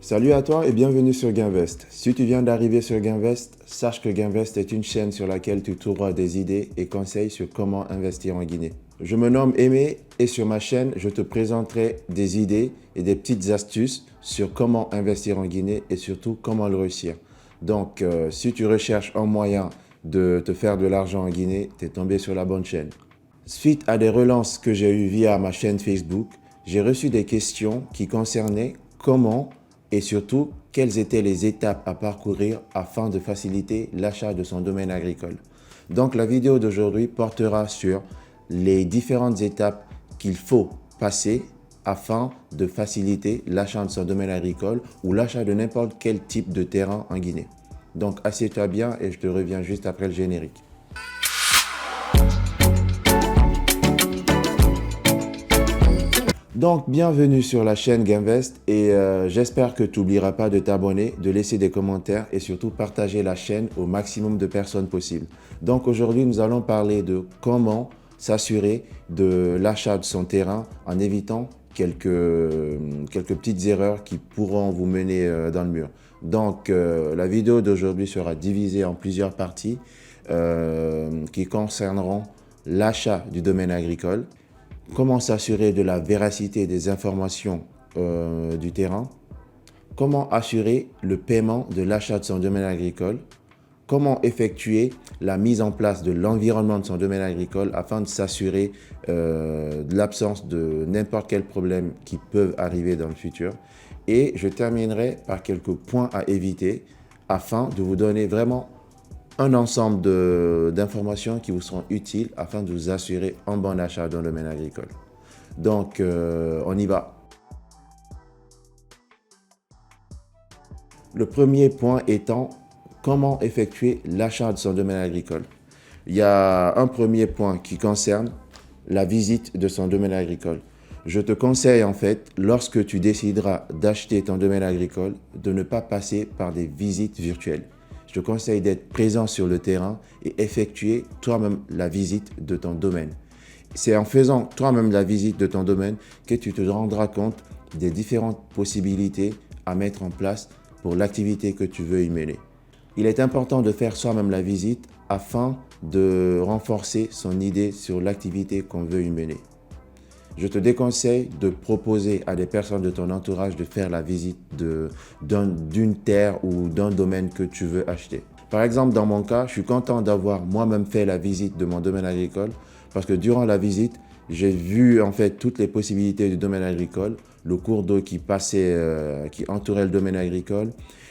Salut à toi et bienvenue sur Gainvest. Si tu viens d'arriver sur Gainvest, sache que Gainvest est une chaîne sur laquelle tu trouveras des idées et conseils sur comment investir en Guinée. Je me nomme Aimé et sur ma chaîne, je te présenterai des idées et des petites astuces sur comment investir en Guinée et surtout comment le réussir. Donc, si tu recherches un moyen de te faire de l'argent en Guinée, tu es tombé sur la bonne chaîne. Suite à des relances que j'ai eues via ma chaîne Facebook, j'ai reçu des questions qui concernaient comment et surtout quelles étaient les étapes à parcourir afin de faciliter l'achat de son domaine agricole. Donc la vidéo d'aujourd'hui portera sur les différentes étapes qu'il faut passer afin de faciliter l'achat de son domaine agricole ou l'achat de n'importe quel type de terrain en Guinée. Donc assieds-toi bien et je te reviens juste après le générique. Donc, bienvenue sur la chaîne Gainvest et j'espère que tu n'oublieras pas de t'abonner, de laisser des commentaires et surtout partager la chaîne au maximum de personnes possible. Donc, aujourd'hui, nous allons parler de comment s'assurer de l'achat de son terrain en évitant quelques petites erreurs qui pourront vous mener dans le mur. Donc, la vidéo d'aujourd'hui sera divisée en plusieurs parties qui concerneront l'achat du domaine agricole, comment s'assurer de la véracité des informations du terrain, comment assurer le paiement de l'achat de son domaine agricole, comment effectuer la mise en place de l'environnement de son domaine agricole afin de s'assurer de l'absence de n'importe quel problème qui peuvent arriver dans le futur. Et je terminerai par quelques points à éviter afin de vous donner vraiment un ensemble d'informations qui vous seront utiles afin de vous assurer un bon achat dans le domaine agricole. Donc, on y va. Le premier point étant comment effectuer l'achat de son domaine agricole. Il y a un premier point qui concerne la visite de son domaine agricole. Je te conseille en fait, lorsque tu décideras d'acheter ton domaine agricole, de ne pas passer par des visites virtuelles. Je te conseille d'être présent sur le terrain et effectuer toi-même la visite de ton domaine. C'est en faisant toi-même la visite de ton domaine que tu te rendras compte des différentes possibilités à mettre en place pour l'activité que tu veux y mener. Il est important de faire soi-même la visite afin de renforcer son idée sur l'activité qu'on veut y mener. Je te déconseille de proposer à des personnes de ton entourage de faire la visite d'une terre ou d'un domaine que tu veux acheter. Par exemple, dans mon cas, je suis content d'avoir moi-même fait la visite de mon domaine agricole parce que durant la visite, j'ai vu en fait toutes les possibilités du domaine agricole, le cours d'eau qui passait, qui entourait le domaine agricole,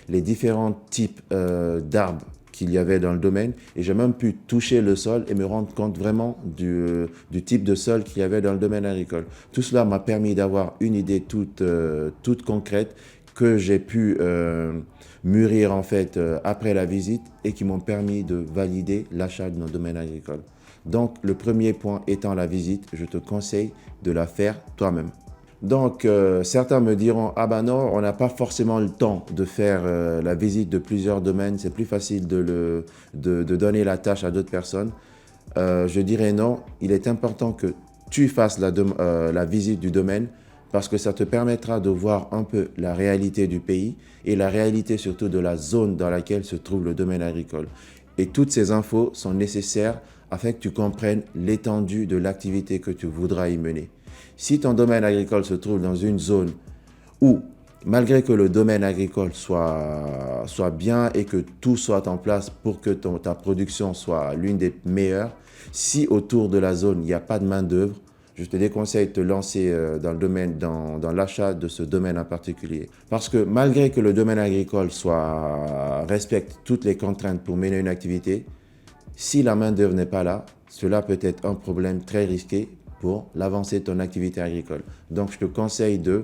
les différents types d'arbres qu'il y avait dans le domaine et j'ai même pu toucher le sol et me rendre compte vraiment du type de sol qu'il y avait dans le domaine agricole. Tout cela m'a permis d'avoir une idée toute concrète que j'ai pu mûrir en fait après la visite et qui m'ont permis de valider l'achat de mon domaine agricole. Donc le premier point étant la visite, je te conseille de la faire toi-même. Donc, certains me diront, ah ben non, on n'a pas forcément le temps de faire la visite de plusieurs domaines, c'est plus facile de donner la tâche à d'autres personnes. Je dirais non, il est important que tu fasses la visite du domaine parce que ça te permettra de voir un peu la réalité du pays et la réalité surtout de la zone dans laquelle se trouve le domaine agricole. Et toutes ces infos sont nécessaires afin que tu comprennes l'étendue de l'activité que tu voudras y mener. Si ton domaine agricole se trouve dans une zone où, malgré que le domaine agricole soit bien et que tout soit en place pour que ta production soit l'une des meilleures, si autour de la zone, il n'y a pas de main-d'œuvre, je te déconseille de te lancer dans l'achat de ce domaine en particulier. Parce que malgré que le domaine agricole respecte toutes les contraintes pour mener une activité, si la main-d'œuvre n'est pas là, cela peut être un problème très risqué pour l'avancée de ton activité agricole. Donc, je te conseille de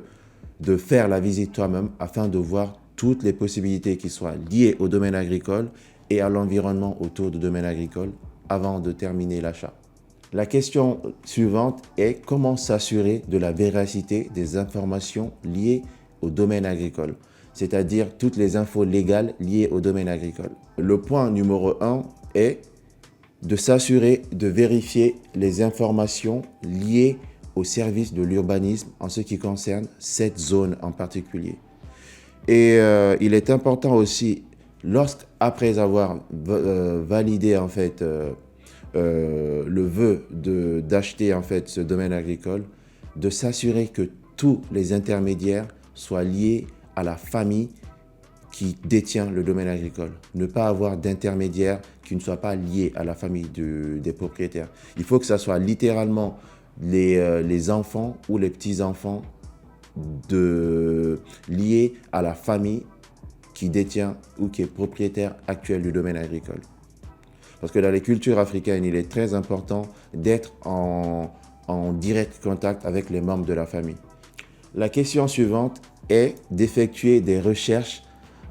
faire la visite toi-même afin de voir toutes les possibilités qui soient liées au domaine agricole et à l'environnement autour du domaine agricole avant de terminer l'achat. La question suivante est comment s'assurer de la véracité des informations liées au domaine agricole, c'est-à-dire toutes les infos légales liées au domaine agricole. Le point numéro 1 est de s'assurer de vérifier les informations liées au service de l'urbanisme en ce qui concerne cette zone en particulier. Et il est important aussi, après avoir validé en fait le vœu d'acheter en fait ce domaine agricole, de s'assurer que tous les intermédiaires soient liés à la famille qui détient le domaine agricole. Ne pas avoir d'intermédiaires qui ne soient pas liés à la famille des propriétaires. Il faut que ça soit littéralement les enfants ou les petits-enfants liés à la famille qui détient ou qui est propriétaire actuel du domaine agricole. Parce que dans les cultures africaines, il est très important d'être en direct contact avec les membres de la famille. La question suivante est d'effectuer des recherches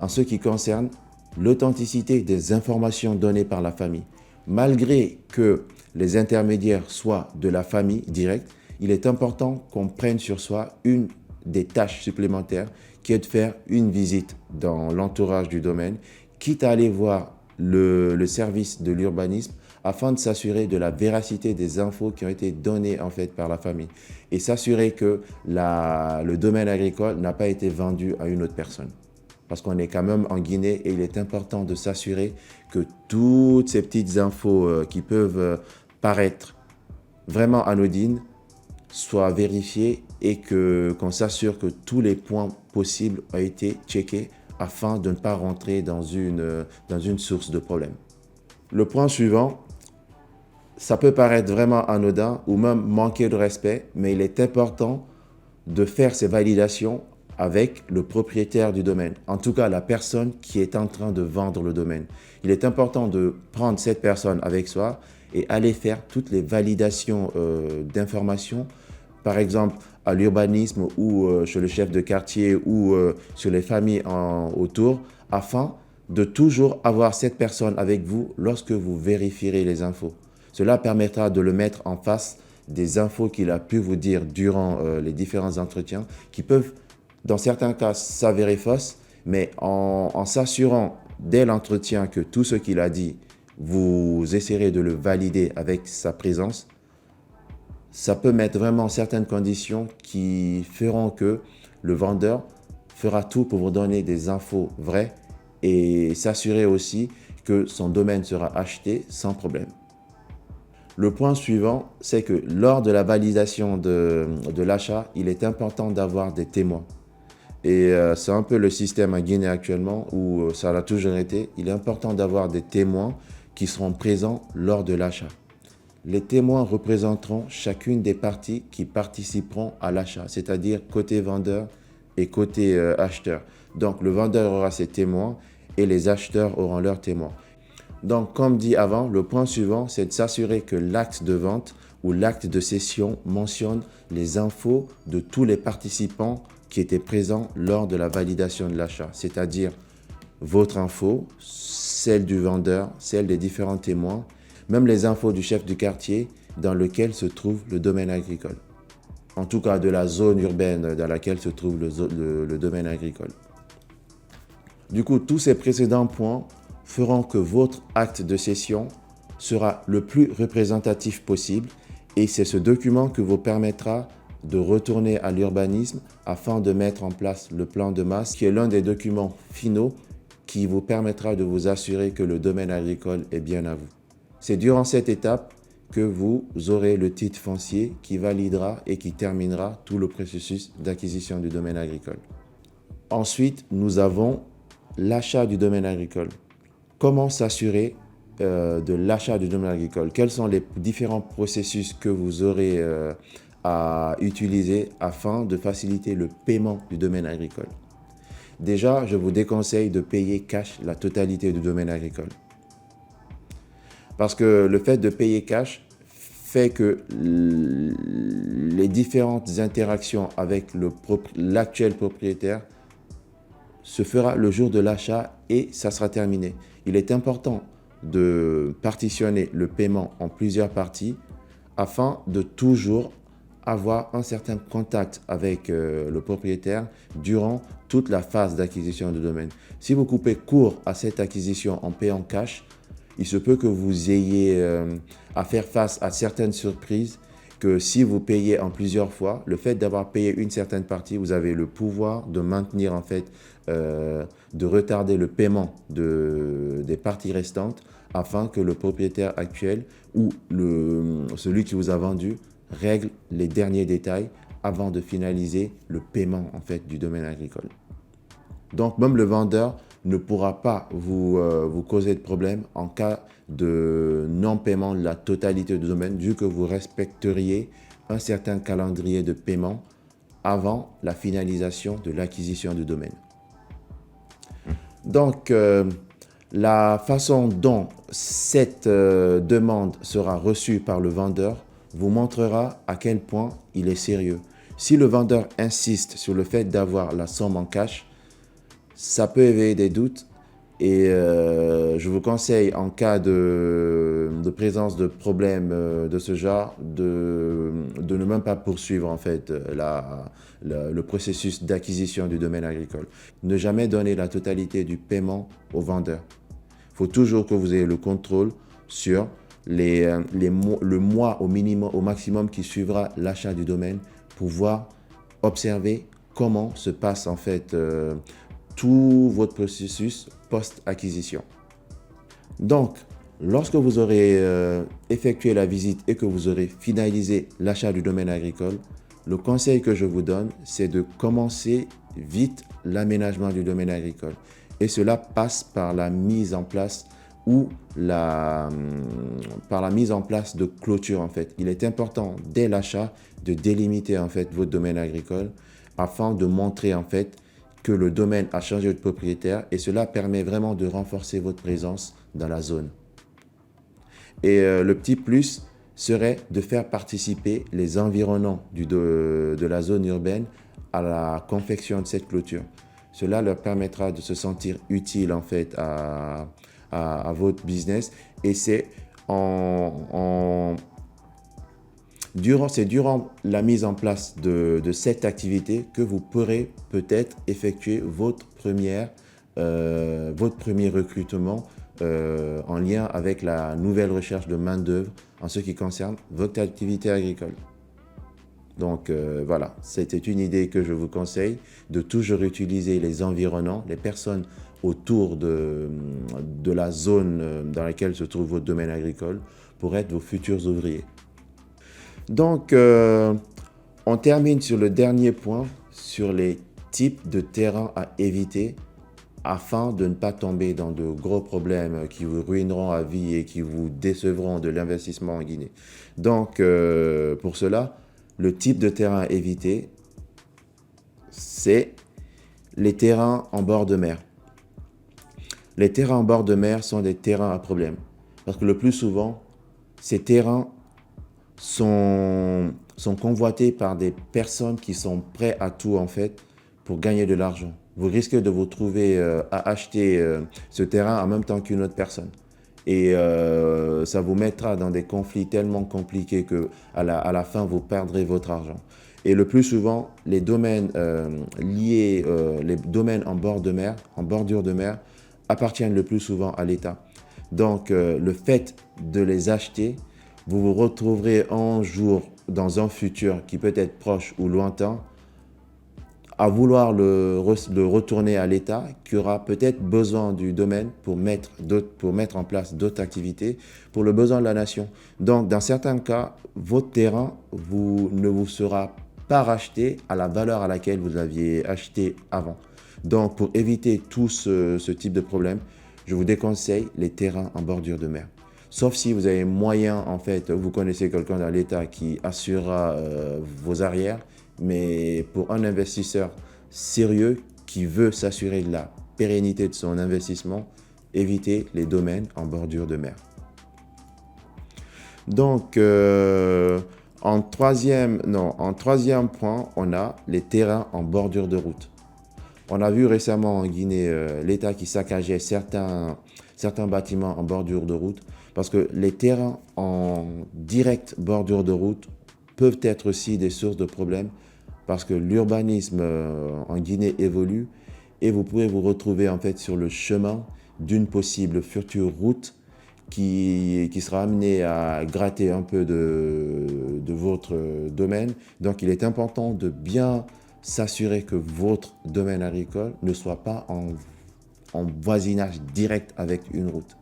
en ce qui concerne l'authenticité des informations données par la famille. Malgré que les intermédiaires soient de la famille directe, il est important qu'on prenne sur soi une des tâches supplémentaires qui est de faire une visite dans l'entourage du domaine, quitte à aller voir le service de l'urbanisme afin de s'assurer de la véracité des infos qui ont été données en fait par la famille et s'assurer que le domaine agricole n'a pas été vendu à une autre personne. Parce qu'on est quand même en Guinée et il est important de s'assurer que toutes ces petites infos qui peuvent paraître vraiment anodines soient vérifiées et qu'on s'assure que tous les points possibles ont été checkés afin de ne pas rentrer dans une source de problème. Le point suivant, ça peut paraître vraiment anodin ou même manquer de respect, mais il est important de faire ces validations avec le propriétaire du domaine, en tout cas la personne qui est en train de vendre le domaine. Il est important de prendre cette personne avec soi et aller faire toutes les validations d'informations, par exemple à l'urbanisme ou chez le chef de quartier ou sur les familles autour, afin de toujours avoir cette personne avec vous lorsque vous vérifierez les infos. Cela permettra de le mettre en face des infos qu'il a pu vous dire durant les différents entretiens qui peuvent, dans certains cas, s'avérer fausses, mais en s'assurant dès l'entretien que tout ce qu'il a dit, vous essaierez de le valider avec sa présence, ça peut mettre vraiment certaines conditions qui feront que le vendeur fera tout pour vous donner des infos vraies et s'assurer aussi que son domaine sera acheté sans problème. Le point suivant, c'est que lors de la validation de l'achat, il est important d'avoir des témoins. Et c'est un peu le système en Guinée actuellement où ça l'a toujours été. Il est important d'avoir des témoins qui seront présents lors de l'achat. Les témoins représenteront chacune des parties qui participeront à l'achat, c'est-à-dire côté vendeur et côté acheteur. Donc le vendeur aura ses témoins et les acheteurs auront leurs témoins. Donc comme dit avant, le point suivant, c'est de s'assurer que l'acte de vente ou l'acte de cession mentionne les infos de tous les participants qui étaient présents lors de la validation de l'achat, c'est-à-dire votre info, celle du vendeur, celle des différents témoins, même les infos du chef du quartier dans lequel se trouve le domaine agricole. En tout cas, de la zone urbaine dans laquelle se trouve le domaine agricole. Du coup, tous ces précédents points feront que votre acte de cession sera le plus représentatif possible et c'est ce document qui vous permettra de retourner à l'urbanisme afin de mettre en place le plan de masse qui est l'un des documents finaux qui vous permettra de vous assurer que le domaine agricole est bien à vous. C'est durant cette étape que vous aurez le titre foncier qui validera et qui terminera tout le processus d'acquisition du domaine agricole. Ensuite, nous avons l'achat du domaine agricole. Comment s'assurer de l'achat du domaine agricole? Quels sont les différents processus que vous aurez à utiliser afin de faciliter le paiement du domaine agricole? Déjà, je vous déconseille de payer cash la totalité du domaine agricole. Parce que le fait de payer cash fait que les différentes interactions avec l'actuel propriétaire se fera le jour de l'achat et ça sera terminé. Il est important de partitionner le paiement en plusieurs parties afin de toujours avoir un certain contact avec le propriétaire durant toute la phase d'acquisition du domaine. Si vous coupez court à cette acquisition en payant cash, il se peut que vous ayez à faire face à certaines surprises que si vous payez en plusieurs fois, le fait d'avoir payé une certaine partie, vous avez le pouvoir de maintenir en fait, de retarder le paiement des parties restantes afin que le propriétaire actuel ou celui qui vous a vendu règle les derniers détails avant de finaliser le paiement en fait du domaine agricole. Donc même le vendeur ne pourra pas vous causer de problème en cas de non-paiement de la totalité du domaine, vu que vous respecteriez un certain calendrier de paiement avant la finalisation de l'acquisition du domaine. Donc, la façon dont cette demande sera reçue par le vendeur vous montrera à quel point il est sérieux. Si le vendeur insiste sur le fait d'avoir la somme en cash, ça peut éveiller des doutes et je vous conseille en cas de présence de problèmes de ce genre de ne même pas poursuivre en fait le processus d'acquisition du domaine agricole. Ne jamais donner la totalité du paiement au vendeur. Il faut toujours que vous ayez le contrôle sur le mois au maximum qui suivra l'achat du domaine pour pouvoir observer comment se passe en fait tout votre processus post-acquisition. Donc, lorsque vous aurez effectué la visite et que vous aurez finalisé l'achat du domaine agricole, le conseil que je vous donne, c'est de commencer vite l'aménagement du domaine agricole. Et cela passe par la mise en place de clôture en fait. Il est important dès l'achat de délimiter en fait votre domaine agricole afin de montrer en fait que le domaine a changé de propriétaire et cela permet vraiment de renforcer votre présence dans la zone. Et le petit plus serait de faire participer les environnants de la zone urbaine à la confection de cette clôture. Cela leur permettra de se sentir utile en fait à votre business et c'est durant la mise en place de cette activité que vous pourrez peut-être effectuer votre premier recrutement en lien avec la nouvelle recherche de main-d'œuvre en ce qui concerne votre activité agricole. Donc voilà, c'était une idée que je vous conseille de toujours utiliser les environnants, les personnes autour de la zone dans laquelle se trouve votre domaine agricole pour être vos futurs ouvriers. Donc, on termine sur le dernier point, sur les types de terrains à éviter afin de ne pas tomber dans de gros problèmes qui vous ruineront à vie et qui vous décevront de l'investissement en Guinée. Donc, pour cela, le type de terrain à éviter, c'est les terrains en bord de mer. Les terrains en bord de mer sont des terrains à problème parce que le plus souvent, ces terrains sont convoités par des personnes qui sont prêtes à tout en fait pour gagner de l'argent. Vous risquez de vous trouver à acheter ce terrain en même temps qu'une autre personne. Et ça vous mettra dans des conflits tellement compliqués qu'à la fin, vous perdrez votre argent. Et le plus souvent, les domaines les domaines en bord de mer, en bordure de mer, appartiennent le plus souvent à l'État. Donc, le fait de les acheter, vous vous retrouverez un jour dans un futur qui peut être proche ou lointain à vouloir le retourner à l'État qui aura peut-être besoin du domaine pour mettre en place d'autres activités pour le besoin de la nation. Donc, dans certains cas, votre terrain ne vous sera pas racheté à la valeur à laquelle vous l'aviez acheté avant. Donc, pour éviter tout ce type de problème, je vous déconseille les terrains en bordure de mer. Sauf si vous avez moyen, en fait, vous connaissez quelqu'un dans l'État qui assurera vos arrières. Mais pour un investisseur sérieux qui veut s'assurer de la pérennité de son investissement, évitez les domaines en bordure de mer. Donc, en troisième point, on a les terrains en bordure de route. On a vu récemment en Guinée l'État qui saccageait certains bâtiments en bordure de route parce que les terrains en direct bordure de route peuvent être aussi des sources de problèmes parce que l'urbanisme en Guinée évolue et vous pouvez vous retrouver en fait sur le chemin d'une possible future route qui sera amené à gratter un peu de votre domaine. Donc, il est important de bien s'assurer que votre domaine agricole ne soit pas en voisinage direct avec une route.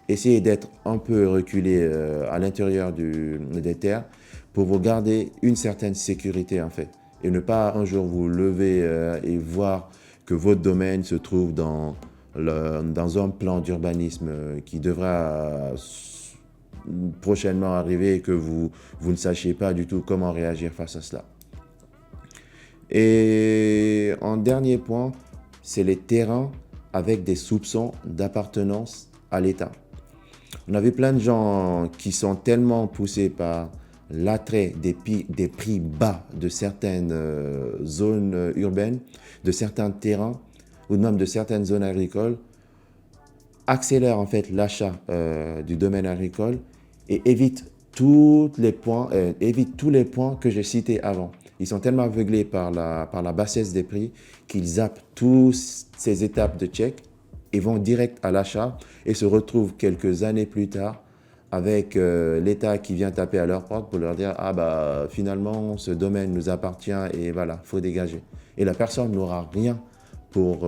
Essayez d'être un peu reculé à l'intérieur des terres pour vous garder une certaine sécurité en fait. Et ne pas un jour vous lever et voir que votre domaine se trouve dans un plan d'urbanisme qui devra prochainement arriver et que vous ne sachiez pas du tout comment réagir face à cela. Et en dernier point, c'est les terrains avec des soupçons d'appartenance à l'État. On a vu plein de gens qui sont tellement poussés par l'attrait des prix bas de certaines zones urbaines, de certains terrains ou même de certaines zones agricoles, accélèrent en fait l'achat du domaine agricole et évitent tous les points que j'ai cités avant. Ils sont tellement aveuglés par la bassesse des prix qu'ils zappent toutes ces étapes de check et vont direct à l'achat et se retrouvent quelques années plus tard avec l'État qui vient taper à leur porte pour leur dire « Ah bah finalement ce domaine nous appartient et voilà, faut dégager ». Et la personne n'aura rien pour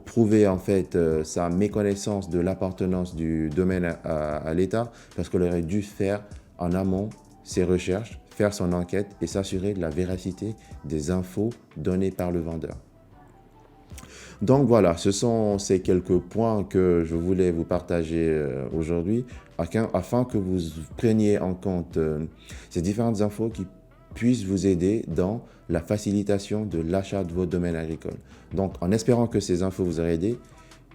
prouver en fait sa méconnaissance de l'appartenance du domaine à l'État parce qu'elle aurait dû faire en amont ses recherches, faire son enquête et s'assurer de la véracité des infos données par le vendeur. Donc voilà, ce sont ces quelques points que je voulais vous partager aujourd'hui afin que vous preniez en compte ces différentes infos qui puissent vous aider dans la facilitation de l'achat de votre domaine agricole. Donc en espérant que ces infos vous aient aidé,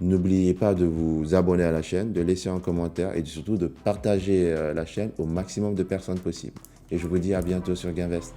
n'oubliez pas de vous abonner à la chaîne, de laisser un commentaire et surtout de partager la chaîne au maximum de personnes possible. Et je vous dis à bientôt sur Gainvest.